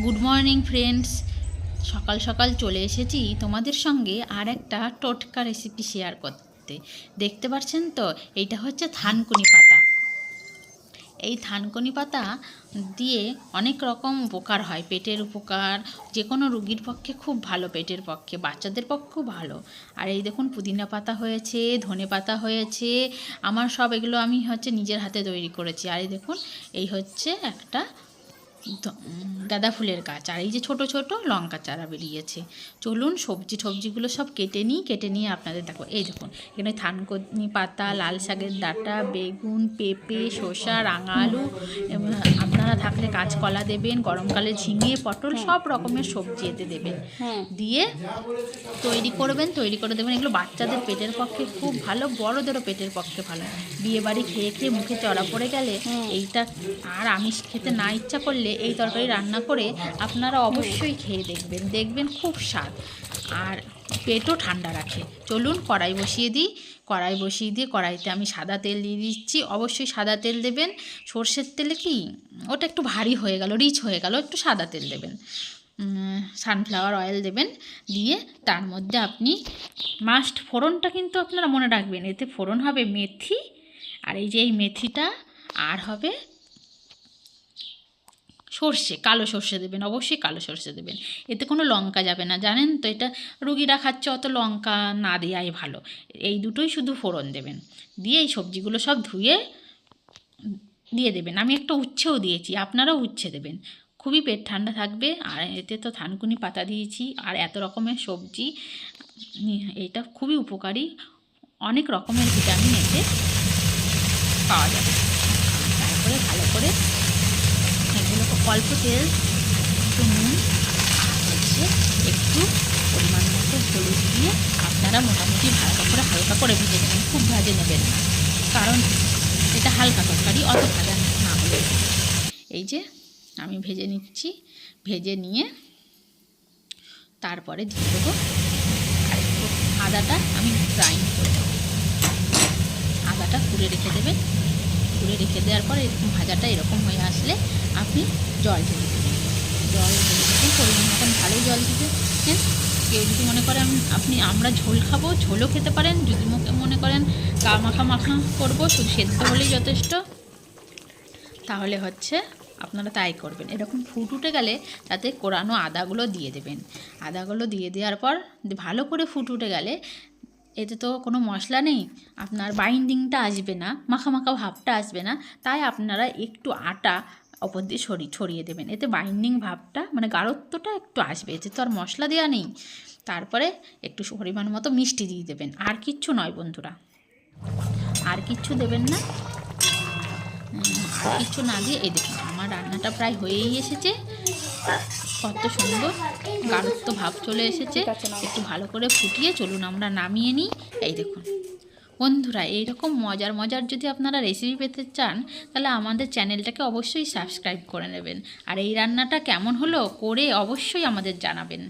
Good morning friends. সকাল সকাল চলে এসেছি তোমাদের সঙ্গে আর একটা টোটকা রেসিপি শেয়ার করতে। দেখতে পাচ্ছেন তো, এইটা হচ্ছে থানকুনি পাতা। এই থানকুনি পাতা দিয়ে অনেক রকম উপকার হয়, পেটের উপকার, যে কোনো রুগীর পক্ষে খুব ভালো, পেটের পক্ষে, বাচ্চাদের পক্ষেও ভালো। আর এই দেখুন, পুদিনা পাতা হয়েছে, ধনে পাতা হয়েছে, আমার সব এগুলো আমি নিজের হাতে তৈরি করেছি। আর এই দেখুন, এই হচ্ছে একটা গাঁদা ফুলের গাছ, আর এই যে ছোট ছোট লঙ্কা চারা বেরিয়েছে। চলুন সবজিগুলো সব কেটে নিয়ে আপনাদের দেখো। এই দেখুন, এখানে থানকুনি পাতা, লাল শাকের ডাঁটা, বেগুন, পেঁপে, শসা, রাঙা আলু, আপনারা থাকলে কাঁচকলা দেবেন, গরমকালে ঝিঙে, পটল, সব রকমের সবজি এতে দেবেন। দিয়ে তৈরি করে দেবেন। এগুলো বাচ্চাদের পেটের পক্ষে খুব ভালো, বড়োদেরও পেটের পক্ষে ভালো। বিয়েবাড়ি খেয়ে খেয়ে মুখে চড়া পড়ে গেলে এইটা, আর আমিষ খেতে না ইচ্ছা করলে এই তরকারি রান্না করে আপনারা অবশ্যই খেয়ে দেখবেন খুব স্বাদ, আর পেটও ঠান্ডা রাখে। চলুন কড়াই বসিয়ে দিয়ে কড়াইতে আমি সাদা তেল দিয়ে দিচ্ছি। অবশ্যই সাদা তেল দেবেন। সর্ষের তেলে কি ওটা একটু ভারী হয়ে গেল, রিচ হয়ে গেল, একটু সাদা তেল দেবেন। সানফ্লাওয়ার অয়েল দেবেন। দিয়ে তার মধ্যে আপনি মাস্ট ফোড়নটা কিন্তু আপনারা মনে রাখবেন, এতে ফোড়ন হবে মেথি, আর এই যে এই মেথিটা, আর হবে সর্ষে, কালো সর্ষে দেবেন, অবশ্যই কালো সর্ষে দেবেন। এতে কোনো লঙ্কা যাবে না, জানেন তো এটা রুগীরা খাচ্ছে, অত লঙ্কা না দেওয়াই ভালো। এই দুটোই শুধু ফোড়ন দেবেন। দিয়ে এই সবজিগুলো সব ধুয়ে দিয়ে দেবেন। আমি একটা উচ্ছেও দিয়েছি, আপনারাও উচ্ছে দেবেন, খুবই পেট ঠান্ডা থাকবে। আর এতে তো থানকুনি পাতা দিয়েছি, আর এত রকমের সবজি, এটা খুবই উপকারী, অনেক রকমের ভিটামিন এতে পাওয়া যাবে। তারপরে ভালো করে এগুলো অল্প তেল, একটু নুন, আর হচ্ছে একটু পরিমাণ মতো হলুদ দিয়ে আপনারা মোটামুটি হালকা করে ভেজে নেবেন, খুব ভাজে নেবেন না, কারণ এটা হালকা তরকারি, অত ভাজা না হলে। এই যে আমি ভেজে নিচ্ছি, ভেজে নিয়ে তারপরে দিয়ে দেবো আর একটু আদাটা আমি গ্রাইন্ড করে দেবো। আদাটা কুড়ে রেখে দেবেন। কুড়ে রেখে দেওয়ার পর এরকম ভাজাটা এরকম হয়ে আসলে আপনি জল ঢেলে দেবেন। জল ঢেলে দেবেন পরিমাণ মতন, ভালোই জল দিবেন। কেউ যদি মনে করেন আমরা ঝোল খাবো, ঝোলও খেতে পারেন। যদি মনে করেন গা মাখা করবো, শুধু সেদ্ধ হলেই যথেষ্ট, তাহলে আপনারা তাই করবেন। এরকম ফুট উঠে গেলে তাতে কোরানো আদাগুলো দিয়ে দেবেন। আদাগুলো দিয়ে দেওয়ার পর ভালো করে ফুট উঠে গেলে, এতে তো কোনো মশলা নেই, আপনার বাইন্ডিংটা আসবে না, মাখা ভাবটা আসবে না, তাই আপনারা একটু আটা ওপর দিয়ে ছড়িয়ে দেবেন। এতে বাইন্ডিং ভাবটা, মানে গাঢ়ত্বটা একটু আসবে, এতে তো আর মশলা দেওয়া নেই। তারপরে একটু পরিমাণ মতো মিষ্টি দিয়ে দেবেন। আর কিচ্ছু নয় বন্ধুরা, আর কিচ্ছু দেবেন না। আর কিচ্ছু না দিয়ে এই দেখুন, আমার রান্নাটা প্রায় হয়েই এসেছে। কত সুন্দর গাঢ়ত্ব ভাব চলে এসেছে। একটু ভালো করে ফুটিয়ে চলুন আমরা নামিয়ে নিই। এই দেখুন বন্ধুরা, এইরকম মজার যদি আপনারা রেসিপি পেতে চান, তাহলে আমাদের চ্যানেলটাকে অবশ্যই সাবস্ক্রাইব করে নেবেন। আর এই রান্নাটা কেমন হলো করে অবশ্যই আমাদের জানাবেন।